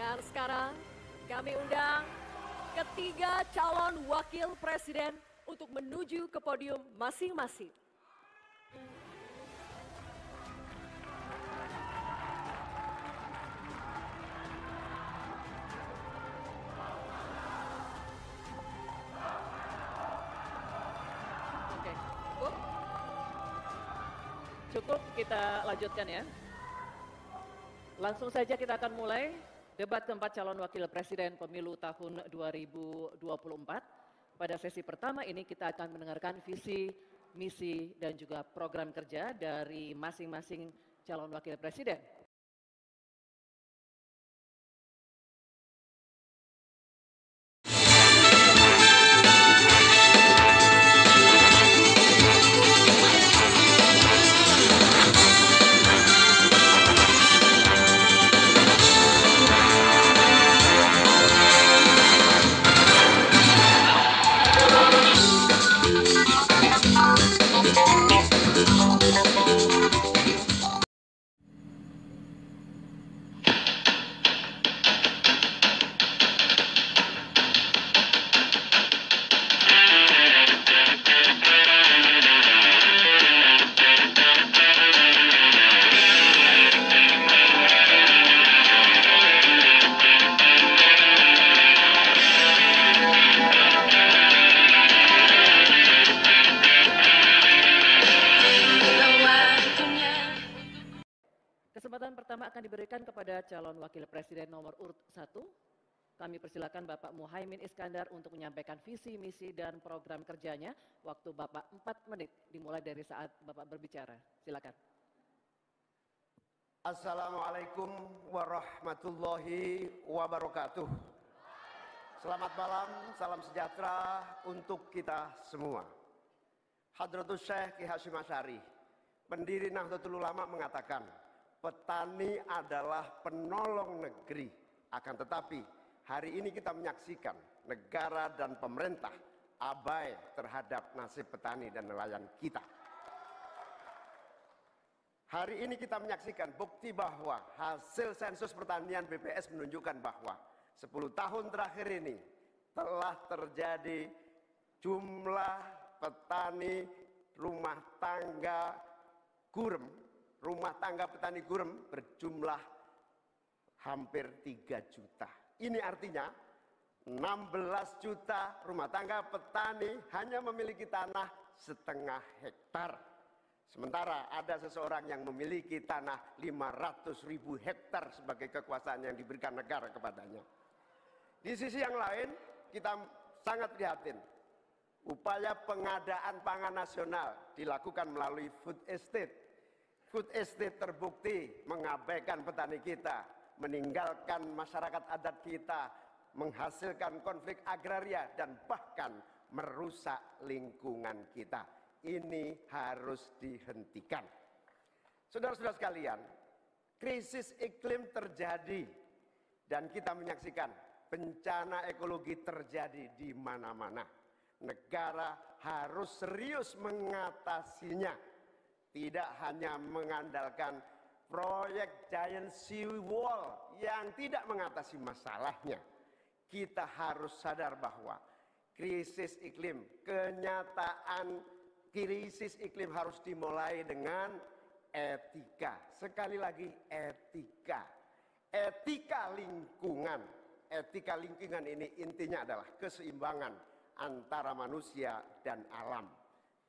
Dan sekarang kami undang ketiga calon wakil presiden untuk menuju ke podium masing-masing. Oke, cukup? Cukup, kita lanjutkan ya. Langsung saja kita akan mulai debat keempat calon wakil presiden pemilu tahun 2024. Pada sesi pertama ini kita akan mendengarkan visi, misi, dan juga program kerja dari masing-masing calon wakil presiden. Kesempatan pertama akan diberikan kepada calon wakil presiden nomor urut 1. Kami persilakan Bapak Muhaimin Iskandar untuk menyampaikan visi, misi, dan program kerjanya. Waktu Bapak 4 menit, dimulai dari saat Bapak berbicara. Silakan. Assalamualaikum warahmatullahi wabarakatuh. Selamat malam, salam sejahtera untuk kita semua. Hadratus Syekh Ki Hasyim Asy'ari, pendiri Nahdlatul Ulama, mengatakan, petani adalah penolong negeri. Akan tetapi, hari ini kita menyaksikan negara dan pemerintah abai terhadap nasib petani dan nelayan kita. Hari ini kita menyaksikan bukti bahwa hasil sensus pertanian BPS menunjukkan bahwa 10 tahun terakhir ini telah terjadi jumlah petani rumah tangga gurem, rumah tangga petani gurem berjumlah hampir 3 juta. Ini artinya 16 juta rumah tangga petani hanya memiliki tanah setengah hektar. Sementara ada seseorang yang memiliki tanah 500.000 hektar sebagai kekuasaan yang diberikan negara kepadanya. Di sisi yang lain, kita sangat prihatin. Upaya pengadaan pangan nasional dilakukan melalui food estate. Food estate terbukti mengabaikan petani kita, meninggalkan masyarakat adat kita, menghasilkan konflik agraria, dan bahkan merusak lingkungan kita. Ini harus dihentikan. Saudara-saudara sekalian, krisis iklim terjadi dan kita menyaksikan bencana ekologi terjadi di mana-mana. Negara harus serius mengatasinya. Tidak hanya mengandalkan proyek giant sea wall yang tidak mengatasi masalahnya. Kita harus sadar bahwa krisis iklim, kenyataan krisis iklim harus dimulai dengan etika. Sekali lagi etika. Etika lingkungan. Etika lingkungan ini intinya adalah keseimbangan antara manusia dan alam.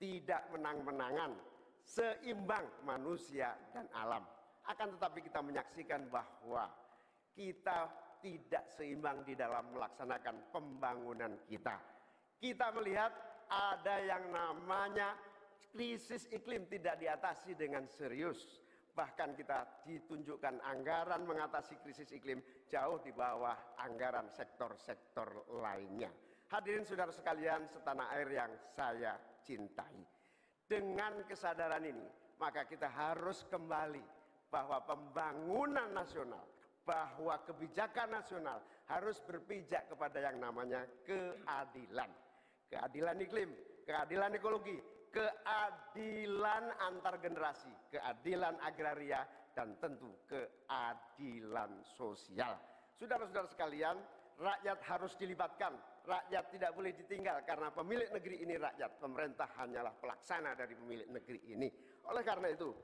Tidak menang-menangan, seimbang manusia dan alam. Akan tetapi kita menyaksikan bahwa kita tidak seimbang di dalam melaksanakan pembangunan kita. Kita melihat ada yang namanya krisis iklim tidak diatasi dengan serius. Bahkan kita ditunjukkan anggaran mengatasi krisis iklim jauh di bawah anggaran sektor-sektor lainnya. Hadirin saudara sekalian setanah air yang saya cintai. Dengan kesadaran ini, maka kita harus kembali bahwa pembangunan nasional, bahwa kebijakan nasional harus berpijak kepada yang namanya keadilan. Keadilan iklim, keadilan ekologi, keadilan antar generasi, keadilan agraria, dan tentu keadilan sosial. Saudara-saudara sekalian, rakyat harus dilibatkan, rakyat tidak boleh ditinggal karena pemilik negeri ini rakyat, pemerintah hanyalah pelaksana dari pemilik negeri ini. Oleh karena itu,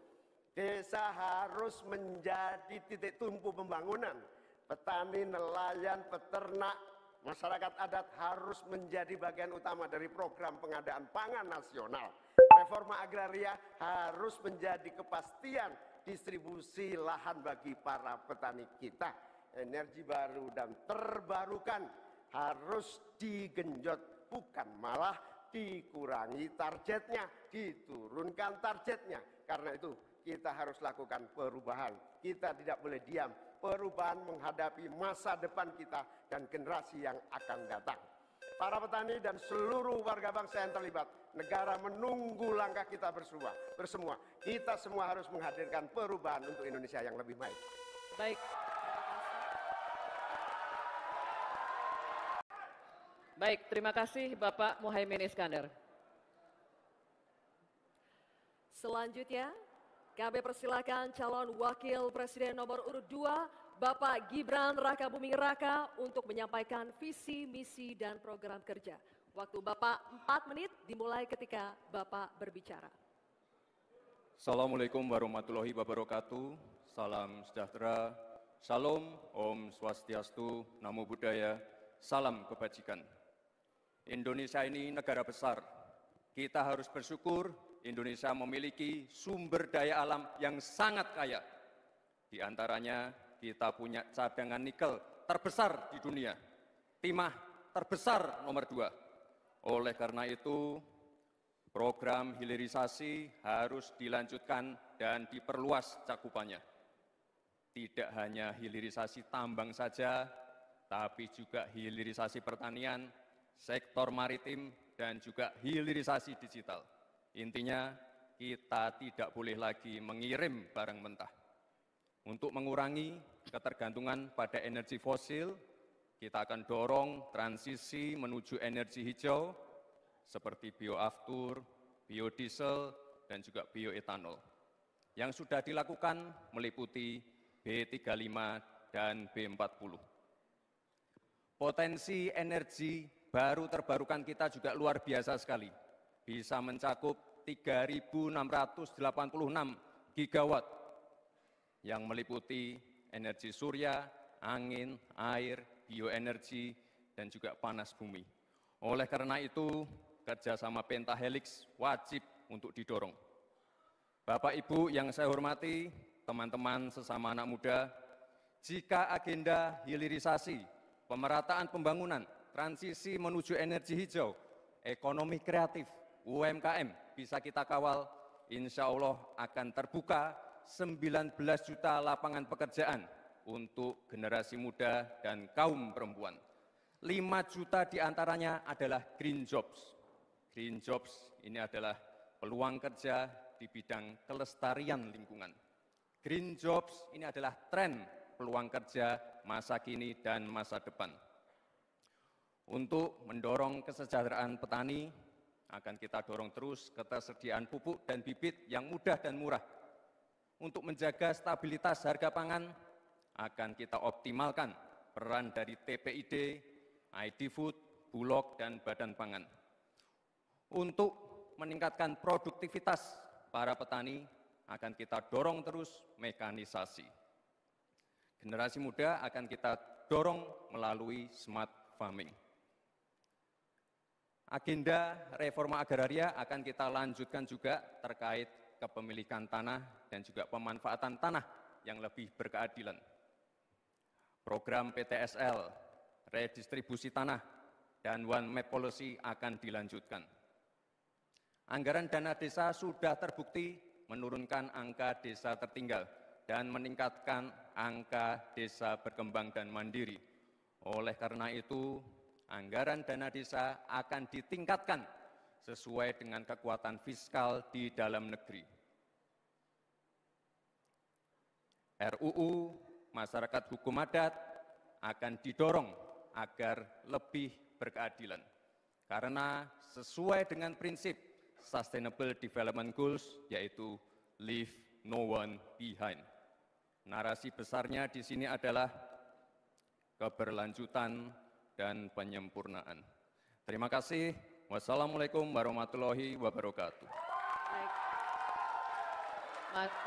desa harus menjadi titik tumpu pembangunan. Petani, nelayan, peternak, masyarakat adat harus menjadi bagian utama dari program pengadaan pangan nasional. Reforma agraria harus menjadi kepastian distribusi lahan bagi para petani kita. Energi baru dan terbarukan harus digenjot, bukan malah dikurangi targetnya, diturunkan targetnya. Karena itu kita harus lakukan perubahan. Kita tidak boleh diam. Perubahan menghadapi masa depan kita dan generasi yang akan datang. Para petani dan seluruh warga bangsa yang terlibat, negara menunggu langkah kita bersemua. Kita semua harus menghadirkan perubahan untuk Indonesia yang lebih baik. Baik. Baik, terima kasih Bapak Muhaimin Iskandar. Selanjutnya, kami persilakan calon Wakil Presiden nomor urut 2, Bapak Gibran Rakabuming Raka untuk menyampaikan visi, misi, dan program kerja. Waktu Bapak 4 menit dimulai ketika Bapak berbicara. Assalamualaikum warahmatullahi wabarakatuh. Salam sejahtera, Shalom, Om Swastiastu, Namo Buddhaya, salam kebajikan. Indonesia ini negara besar. Kita harus bersyukur Indonesia memiliki sumber daya alam yang sangat kaya. Di antaranya kita punya cadangan nikel terbesar di dunia, timah terbesar nomor 2. Oleh karena itu, program hilirisasi harus dilanjutkan dan diperluas cakupannya. Tidak hanya hilirisasi tambang saja, tapi juga hilirisasi pertanian, sektor maritim, dan juga hilirisasi digital. Intinya, kita tidak boleh lagi mengirim barang mentah. Untuk mengurangi ketergantungan pada energi fosil, kita akan dorong transisi menuju energi hijau, seperti bioaftur, biodiesel, dan juga bioetanol. Yang sudah dilakukan meliputi B35 dan B40. Potensi energi baru terbarukan kita juga luar biasa sekali. Bisa mencakup 3.686 gigawatt yang meliputi energi surya, angin, air, bioenergi, dan juga panas bumi. Oleh karena itu, kerjasama Pentahelix wajib untuk didorong. Bapak Ibu yang saya hormati, teman-teman sesama anak muda, jika agenda hilirisasi, pemerataan pembangunan, transisi menuju energi hijau, ekonomi kreatif, UMKM bisa kita kawal, insya Allah akan terbuka 19 juta lapangan pekerjaan untuk generasi muda dan kaum perempuan. 5 juta diantaranya adalah green jobs. Green jobs ini adalah peluang kerja di bidang kelestarian lingkungan. Green jobs ini adalah tren peluang kerja masa kini dan masa depan. Untuk mendorong kesejahteraan petani, akan kita dorong terus ketersediaan pupuk dan bibit yang mudah dan murah. Untuk menjaga stabilitas harga pangan, akan kita optimalkan peran dari TPID, ID Food, Bulog, dan Badan Pangan. Untuk meningkatkan produktivitas para petani, akan kita dorong terus mekanisasi. Generasi muda akan kita dorong melalui smart farming. Agenda reforma agraria akan kita lanjutkan juga terkait kepemilikan tanah dan juga pemanfaatan tanah yang lebih berkeadilan. Program PTSL, redistribusi tanah, dan One Map Policy akan dilanjutkan. Anggaran dana desa sudah terbukti menurunkan angka desa tertinggal dan meningkatkan angka desa berkembang dan mandiri. Oleh karena itu, anggaran dana desa akan ditingkatkan sesuai dengan kekuatan fiskal di dalam negeri. RUU Masyarakat Hukum Adat akan didorong agar lebih berkeadilan. Karena sesuai dengan prinsip Sustainable Development Goals, yaitu Leave No One Behind. Narasi besarnya di sini adalah keberlanjutan, dan penyempurnaan. Terima kasih. Wassalamualaikum warahmatullahi wabarakatuh. Baik.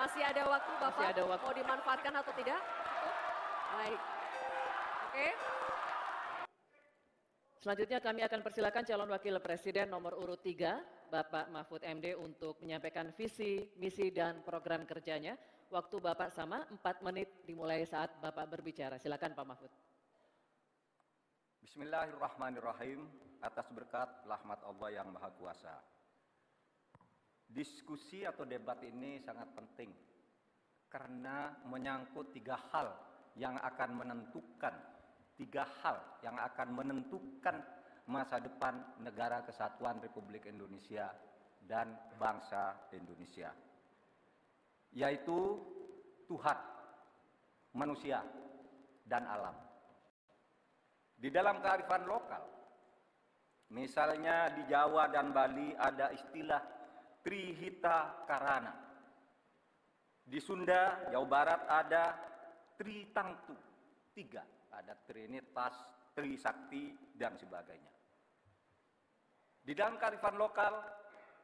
Masih ada waktu Bapak? Masih ada waktu. Mau dimanfaatkan atau tidak? Baik. Oke. Selanjutnya kami akan persilakan calon wakil presiden nomor urut 3, Bapak Mahfud MD untuk menyampaikan visi, misi, dan program kerjanya. Waktu Bapak sama 4 menit dimulai saat Bapak berbicara. Silakan Pak Mahfud. Bismillahirrahmanirrahim. Atas berkat rahmat Allah yang Maha Kuasa. Diskusi atau debat ini sangat penting karena menyangkut 3 hal yang akan menentukan masa depan negara kesatuan Republik Indonesia dan bangsa Indonesia, yaitu Tuhan, manusia, dan alam. Di dalam kearifan lokal, misalnya di Jawa dan Bali ada istilah Trihita Karana. Di Sunda, Jawa Barat ada Tritangtu, 3. Ada Trinitas, Trisakti, dan sebagainya. Di dalam kearifan lokal,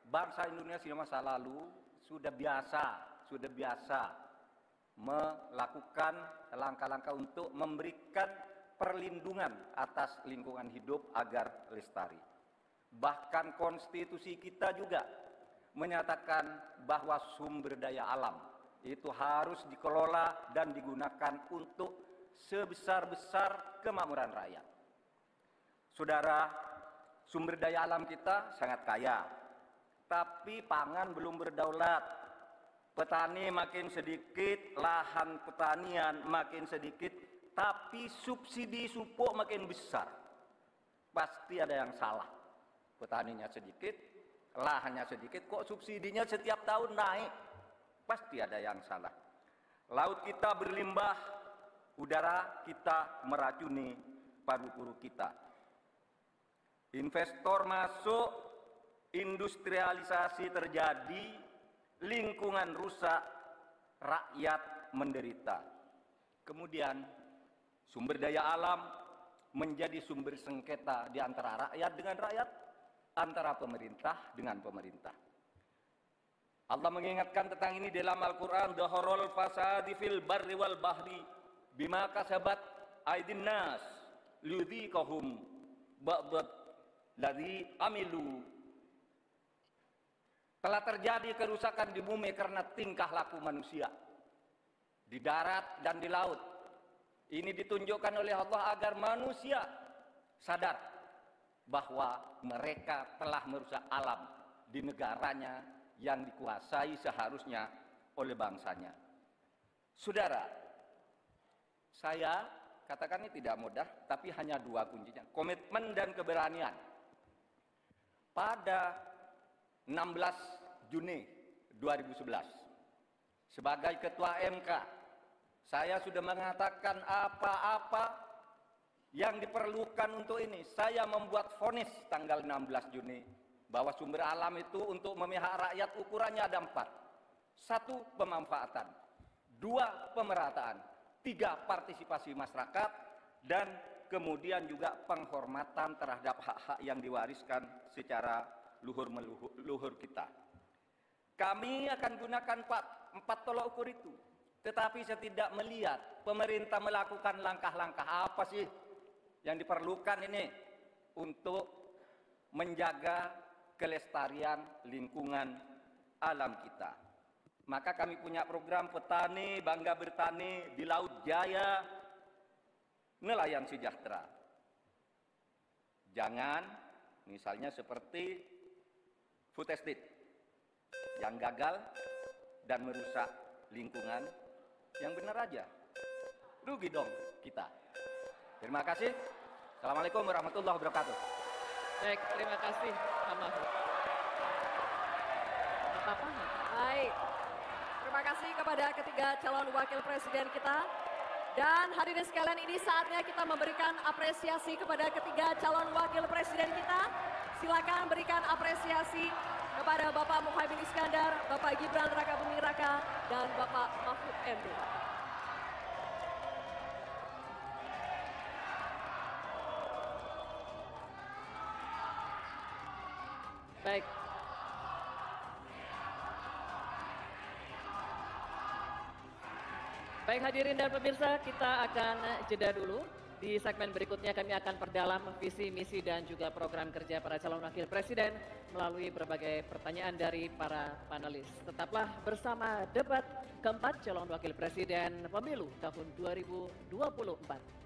bangsa Indonesia masa lalu sudah biasa melakukan langkah-langkah untuk memberikan perlindungan atas lingkungan hidup agar lestari. Bahkan konstitusi kita juga menyatakan bahwa sumber daya alam itu harus dikelola dan digunakan untuk sebesar-besar kemakmuran rakyat. Saudara, sumber daya alam kita sangat kaya, tapi pangan belum berdaulat. Petani makin sedikit, lahan pertanian makin sedikit, tapi subsidi pupuk makin besar. Pasti ada yang salah. Petaninya sedikit, lahannya sedikit, kok subsidinya setiap tahun naik? Pasti ada yang salah. Laut kita berlimbah, udara kita meracuni paru-paru kita. Investor masuk, industrialisasi terjadi, lingkungan rusak, rakyat menderita. Kemudian sumber daya alam menjadi sumber sengketa di antara rakyat dengan rakyat, antara pemerintah dengan pemerintah. Allah mengingatkan tentang ini dalam Al-Quran, Dhaharul fasadi fil barri wal bahri bima kasabat aydin nas liyudhiqahum ba'dad ladzi amilu. Telah terjadi kerusakan di bumi karena tingkah laku manusia di darat dan di laut. Ini ditunjukkan oleh Allah agar manusia sadar bahwa mereka telah merusak alam di negaranya yang dikuasai seharusnya oleh bangsanya. Saudara, saya katakan ini tidak mudah, tapi hanya 2 kuncinya, komitmen dan keberanian. Pada 16 Juni 2011, sebagai Ketua MK, saya sudah mengatakan apa-apa yang diperlukan untuk ini. Saya membuat vonis tanggal 16 Juni bahwa sumber alam itu untuk memihak rakyat ukurannya ada 4. 1, pemanfaatan. 2, pemerataan. 3, partisipasi masyarakat. Dan kemudian juga penghormatan terhadap hak-hak yang diwariskan secara luhur kita. Kami akan gunakan 4 tolak ukur itu. Tetapi saya tidak melihat pemerintah melakukan langkah-langkah apa sih yang diperlukan ini untuk menjaga kelestarian lingkungan alam kita. Maka kami punya program petani bangga bertani di Laut Jaya, nelayan sejahtera. Jangan misalnya seperti food estate yang gagal dan merusak lingkungan. Yang benar aja, rugi dong kita. Terima kasih. Assalamualaikum warahmatullahi wabarakatuh. Baik, terima kasih Pak Mahfud. Bapak. Baik. Terima kasih kepada ketiga calon wakil presiden kita. Dan hadirin sekalian, ini saatnya kita memberikan apresiasi kepada ketiga calon wakil presiden kita. Silakan berikan apresiasi kepada Bapak Muhaimin Iskandar, Bapak Gibran Rakabuming Raka, dan Bapak Mahfud MD. Baik. Baik hadirin dan pemirsa, kita akan jeda dulu. Di segmen berikutnya kami akan perdalam visi, misi dan juga program kerja para calon wakil presiden melalui berbagai pertanyaan dari para panelis. Tetaplah bersama debat keempat calon wakil presiden pemilu tahun 2024.